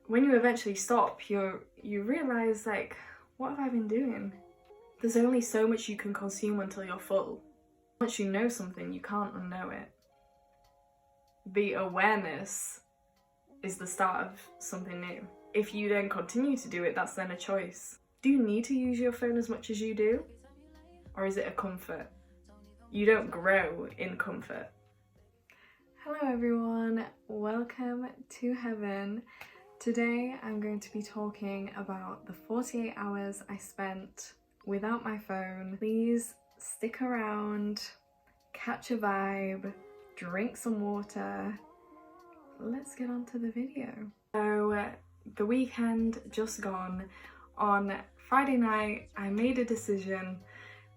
when you eventually stop, you realize, like, what have I been doing? There's only so much you can consume until you're full. Once you know something, you can't unknow it. The awareness is the start of something new. If you then continue to do it, that's then a choice. Do you need to use your phone as much as you do? Or is it a comfort? You don't grow in comfort. Hello everyone, welcome to heaven. Today I'm going to be talking about the 48 hours I spent without my phone. Please stick around, catch a vibe, drink some water. Let's get on to the video. So the weekend just gone. On Friday night I made a decision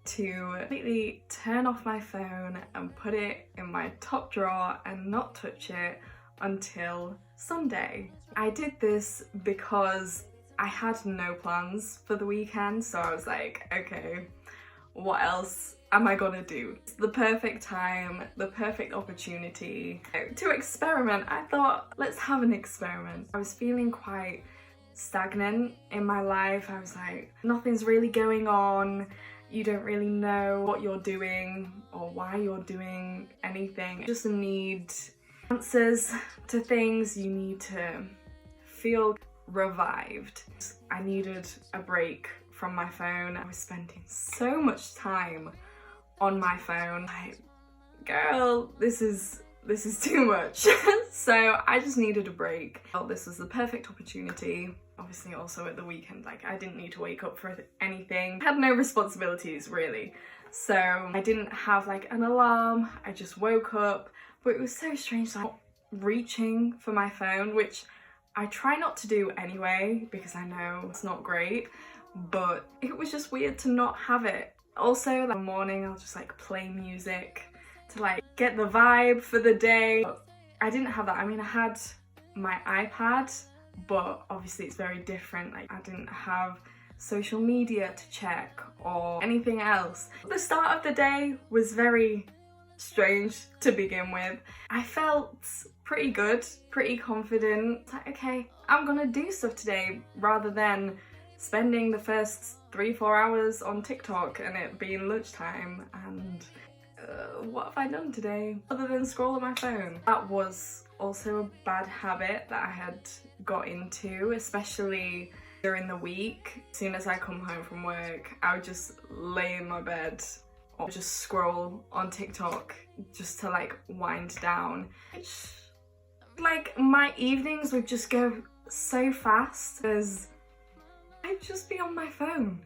to completely turn off my phone and put it in my top drawer and not touch it until Sunday. I did this because I had no plans for the weekend, so I was like, okay, what else am I gonna do? It's the perfect time, the perfect opportunity to experiment. I thought, let's have an experiment. I was feeling quite stagnant in my life. I was like, nothing's really going on. You don't really know what you're doing or why you're doing anything. You just need answers to things. You need to feel revived. I needed a break from my phone. I was spending so much time on my phone. Like, girl, this is too much. So I just needed a break. I felt this was the perfect opportunity. Obviously also at the weekend, like, I didn't need to wake up for anything. I had no responsibilities really. So I didn't have like an alarm. I just woke up, but it was so strange, like, reaching for my phone, which I try not to do anyway because I know it's not great, but it was just weird to not have it. Also, like, in the morning I'll just like play music to like get the vibe for the day. I didn't have that. I mean, I had my iPad, but obviously it's very different. Like, I didn't have social media to check or anything else. The start of the day was very strange to begin with. I felt pretty good, pretty confident. It's like, okay, I'm gonna do stuff today, rather than spending the first 3-4 hours on TikTok and it being lunchtime and what have I done today other than scroll on my phone? That was also a bad habit that I had got into, especially during the week. As soon as I come home from work, I would just lay in my bed or just scroll on TikTok just to like wind down. Like, my evenings would just go so fast because I'd just be on my phone.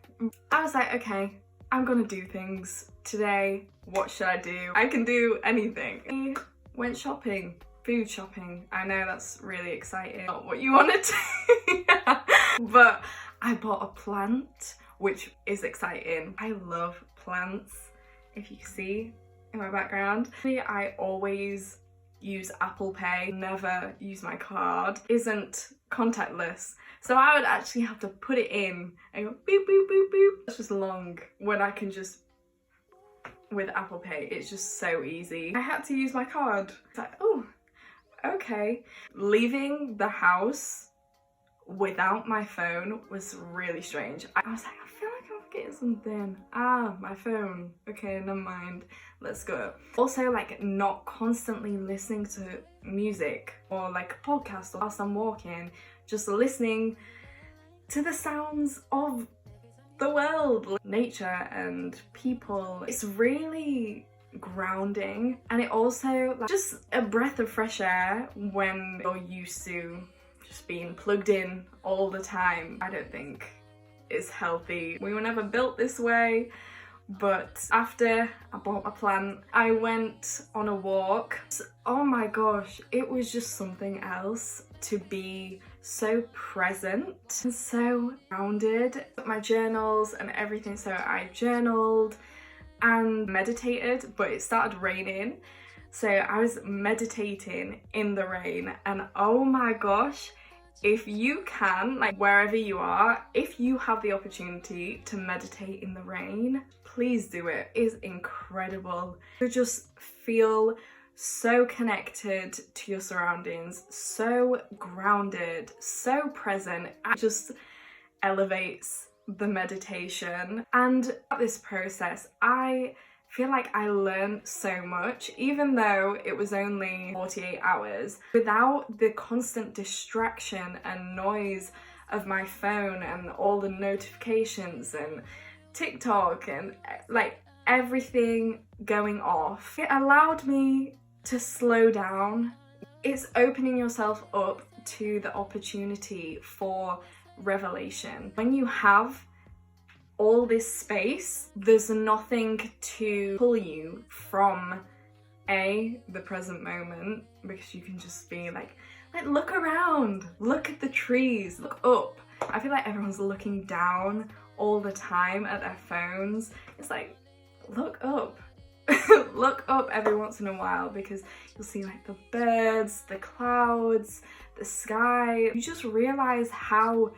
I was like, okay, I'm gonna do things today. What should I do? I can do anything. I went shopping, food shopping. I know that's really exciting. Not what you want to do. But I bought a plant, which is exciting. I love plants, if you can see in my background. I always use Apple Pay, never use my card. Isn't contactless. So I would actually have to put it in and go boop, boop, boop, boop. It's just long when I can just, with Apple Pay, it's just so easy. I had to use my card. It's like, oh, okay. Leaving the house without my phone was really strange. I was like, I feel like I'm forgetting something. Ah, my phone. Okay, never mind. Let's go. Also, like, not constantly listening to music or like a podcast whilst I'm walking. Just listening to the sounds of the world, nature and people. It's really grounding, and it also, like, just a breath of fresh air when you're used to just being plugged in all the time. I don't think it's healthy. We were never built this way. But after I bought my plant, I went on a walk. Oh my gosh, it was just something else to be so present and so grounded. My journals and everything, so I journaled and meditated, but it started raining. So I was meditating in the rain, and oh my gosh, if you can, like, wherever you are, if you have the opportunity to meditate in the rain, please do it. It is incredible. You just feel so connected to your surroundings, so grounded, so present. It just elevates the meditation. And at this process, I feel like I learned so much, even though it was only 48 hours, without the constant distraction and noise of my phone and all the notifications and TikTok and like everything going off. It allowed me to slow down. It's opening yourself up to the opportunity for revelation. When you have all this space, there's nothing to pull you from the present moment, because you can just be like look around, look at the trees, look up. I feel like everyone's looking down all the time at their phones. It's like, look up. Look up every once in a while, because you'll see like the birds, the clouds, the sky. You just realize how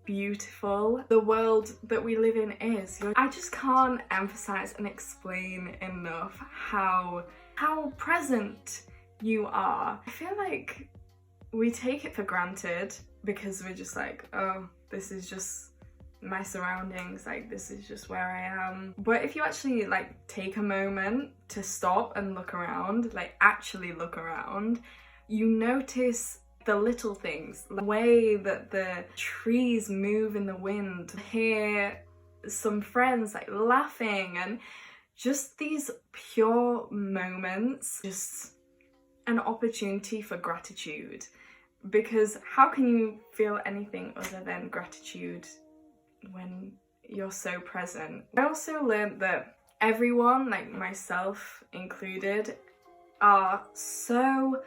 beautiful the world that we live in is. I just can't emphasize and explain enough how present you are. I feel like we take it for granted because we're just like, oh, this is just my surroundings, like this is just where I am. But if you actually like take a moment to stop and look around, like actually look around, you notice the little things, the way that the trees move in the wind, hear some friends like laughing, and just these pure moments, just an opportunity for gratitude. Because how can you feel anything other than gratitude when you're so present? I also learned that everyone, like myself included, are so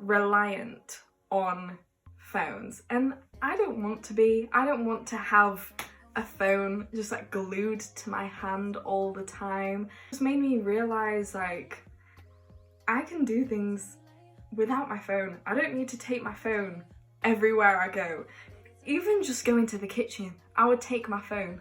reliant on phones, and I don't want to be. I don't want to have a phone just like glued to my hand all the time. It just made me realize like I can do things without my phone. I don't need to take my phone everywhere I go. Even just going to the kitchen, I would take my phone.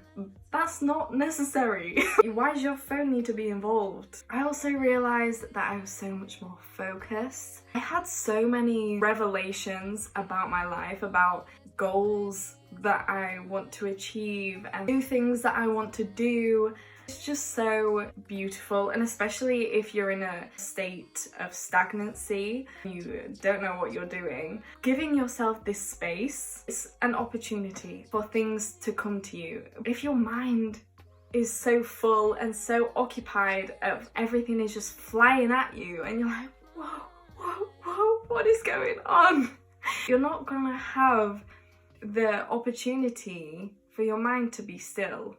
That's not necessary. Why does your phone need to be involved? I also realised that I was so much more focused. I had so many revelations about my life, about goals that I want to achieve and new things that I want to do. It's just so beautiful, and especially if you're in a state of stagnancy, you don't know what you're doing, giving yourself this space is an opportunity for things to come to you. If your mind is so full and so occupied of everything is just flying at you and you're like, whoa, what is going on? You're not gonna have the opportunity for your mind to be still,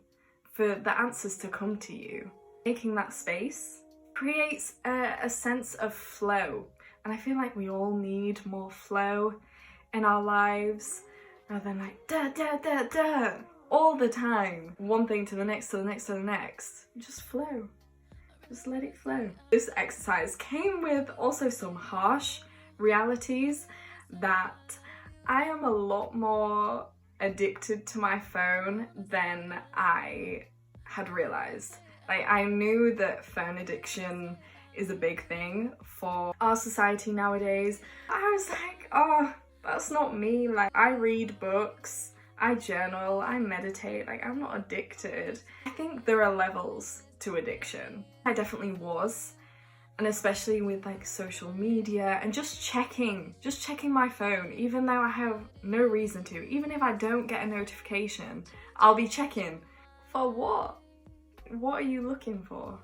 for the answers to come to you. Making that space creates a sense of flow, and I feel like we all need more flow in our lives rather than like da all the time, one thing to the next, to the next, to the next. Just flow. Just let it flow. This exercise came with also some harsh realities, that I am a lot more addicted to my phone than I had realized. Like, I knew that phone addiction is a big thing for our society nowadays. I was like, oh, that's not me. Like, I read books, I journal, I meditate, like I'm not addicted. I think there are levels to addiction. I definitely was. And especially with like social media and just checking my phone, even though I have no reason to. Even if I don't get a notification, I'll be checking. For what? What are you looking for?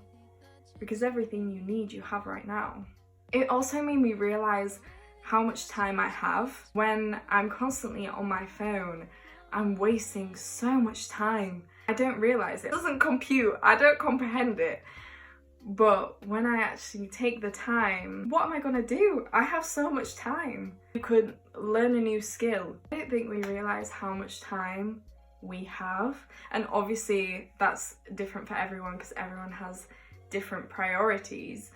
Because everything you need, you have right now. It also made me realize how much time I have. When I'm constantly on my phone, I'm wasting so much time. I don't realize it. It doesn't compute. I don't comprehend it. But when I actually take the time, what am I gonna do? I have so much time. You could learn a new skill. I don't think we realize how much time we have. And obviously that's different for everyone because everyone has different priorities.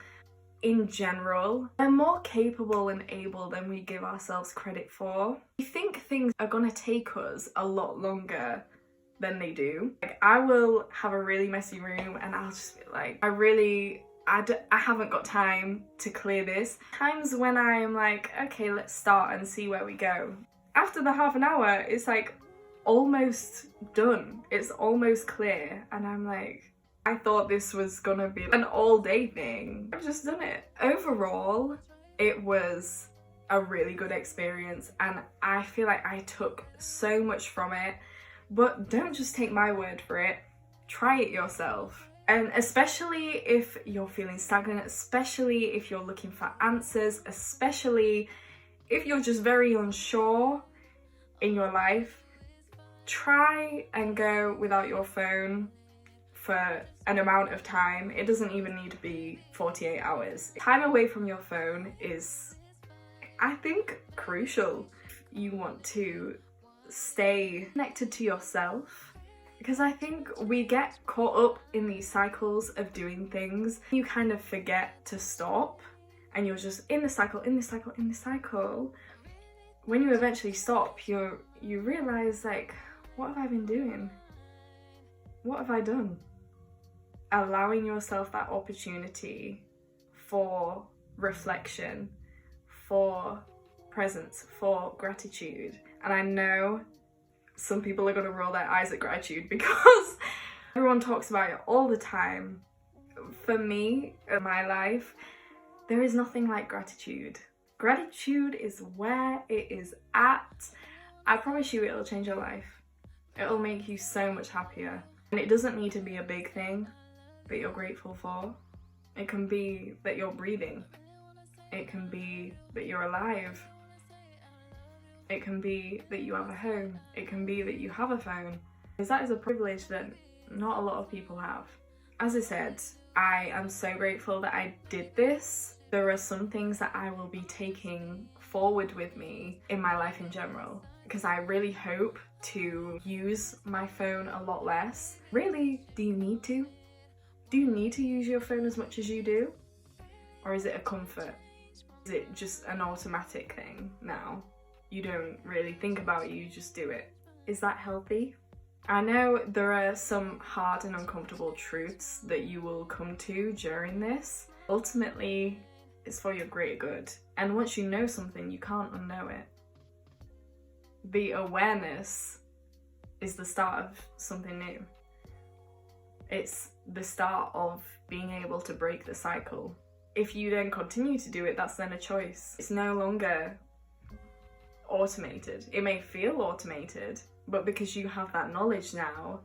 In general, we're more capable and able than we give ourselves credit for. We think things are gonna take us a lot longer than they do. Like, I will have a really messy room and I'll just be like, I I haven't got time to clear this. Times when I'm like, okay, let's start and see where we go. After the half an hour, it's like almost done. It's almost clear. And I'm like, I thought this was gonna be an all day thing. I've just done it. Overall, it was a really good experience and I feel like I took so much from it. But don't just take my word for it. Try it yourself. And especially if you're feeling stagnant, especially if you're looking for answers, especially if you're just very unsure in your life, try and go without your phone for an amount of time. It doesn't even need to be 48 hours. Time away from your phone is, I think, crucial. You want to stay connected to yourself. Because I think we get caught up in these cycles of doing things. You kind of forget to stop and you're just in the cycle, in the cycle, in the cycle. When you eventually stop, you realize, like, what have I been doing? What have I done? Allowing yourself that opportunity for reflection, for presence, for gratitude. And I know some people are going to roll their eyes at gratitude because everyone talks about it all the time. For me, in my life, there is nothing like gratitude. Gratitude is where it is at. I promise you it'll change your life. It'll make you so much happier. And it doesn't need to be a big thing that you're grateful for. It can be that you're breathing. It can be that you're alive. It can be that you have a home. It can be that you have a phone. Because that is a privilege that not a lot of people have. As I said, I am so grateful that I did this. There are some things that I will be taking forward with me in my life in general. Because I really hope to use my phone a lot less. Really, do you need to? Do you need to use your phone as much as you do? Or is it a comfort? Is it just an automatic thing now? You don't really think about it, you just do it. Is that healthy? I know there are some hard and uncomfortable truths that you will come to during this. Ultimately, it's for your greater good. And once you know something, you can't unknow it. The awareness is the start of something new. It's the start of being able to break the cycle. If you then continue to do it, that's then a choice. It's no longer automated. It may feel automated, but because you have that knowledge now,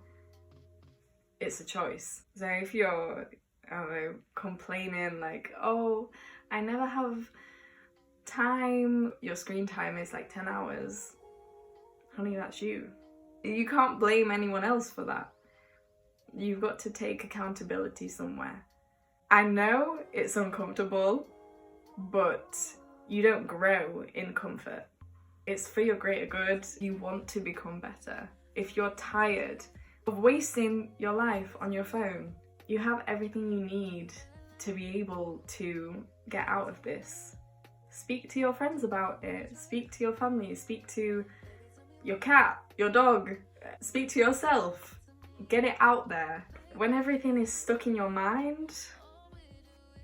it's a choice. So if you're, I don't know, complaining like, oh, I never have time, your screen time is like 10 hours. Honey, that's you. You can't blame anyone else for that. You've got to take accountability somewhere. I know it's uncomfortable, but you don't grow in comfort. It's for your greater good. You want to become better. If you're tired of wasting your life on your phone, you have everything you need to be able to get out of this. Speak to your friends about it. Speak to your family. Speak to your cat, your dog. Speak to yourself. Get it out there. When everything is stuck in your mind,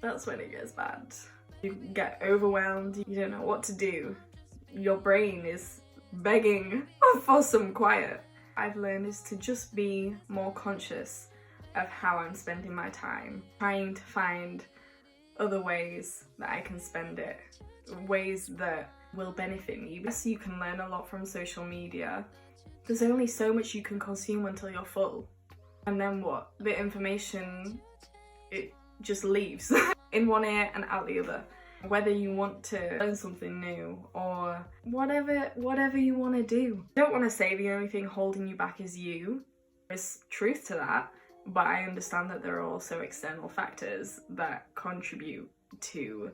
that's when it gets bad. You get overwhelmed. You don't know what to do. Your brain is begging for some quiet. I've learned is to just be more conscious of how I'm spending my time, trying to find other ways that I can spend it, ways that will benefit me. Yes, you can learn a lot from social media. There's only so much you can consume until you're full. And then what? The information, it just leaves in one ear and out the other. Whether you want to learn something new or whatever you want to do. I don't want to say the only thing holding you back is you. There's truth to that, but I understand that there are also external factors that contribute to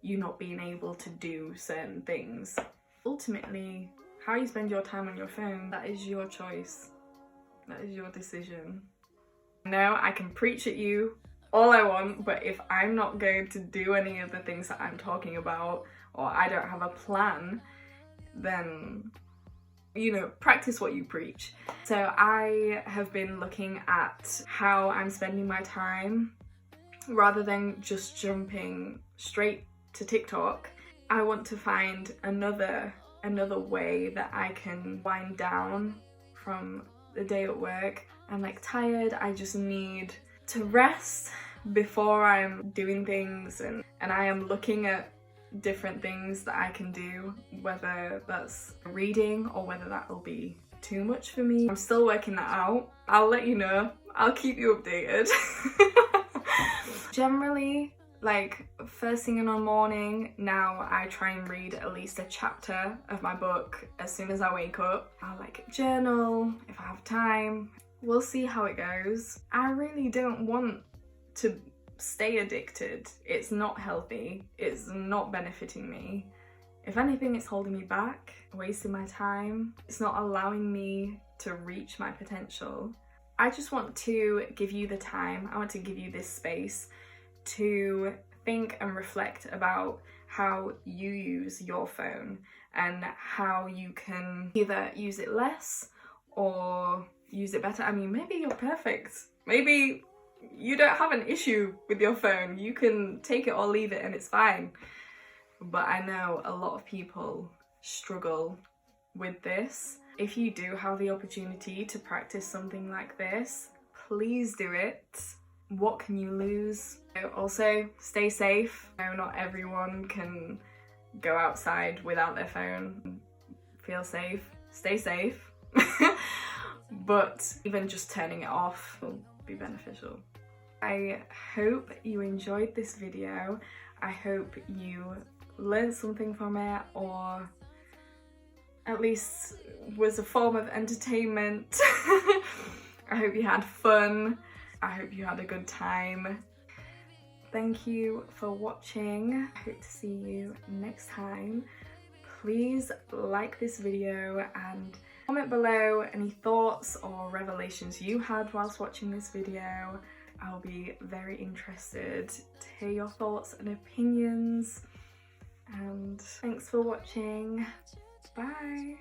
you not being able to do certain things. Ultimately, how you spend your time on your phone, that is your choice. That is your decision. No, I can preach at you all I want, but if I'm not going to do any of the things that I'm talking about, or I don't have a plan, then, you know, practice what you preach. So I have been looking at how I'm spending my time rather than just jumping straight to TikTok, I want to find another way that I can wind down from the day at work. I'm like tired, I just need to rest before I'm doing things, and I am looking at different things that I can do, whether that's reading or whether that will be too much for me. I'm still working that out. I'll let you know. I'll keep you updated. Generally, like first thing in the morning, now I try and read at least a chapter of my book as soon as I wake up. I'll like journal if I have time. We'll see how it goes. I really don't want to stay addicted. It's not healthy. It's not benefiting me. If anything, it's holding me back, wasting my time. It's not allowing me to reach my potential. I just want to give you the time. I want to give you this space to think and reflect about how you use your phone and how you can either use it less or use it better. I mean, maybe you're perfect. Maybe you don't have an issue with your phone. You can take it or leave it and it's fine. But I know a lot of people struggle with this. If you do have the opportunity to practice something like this, please do it. What can you lose? Also, stay safe. I know not everyone can go outside without their phone. Feel safe, stay safe. But even just turning it off will be beneficial. I hope you enjoyed this video. I hope you learned something from it, or at least was a form of entertainment. I hope you had fun. I hope you had a good time. Thank you for watching. I hope to see you next time. Please like this video and comment below any thoughts or revelations you had whilst watching this video. I'll be very interested to hear your thoughts and opinions. And thanks for watching. Bye.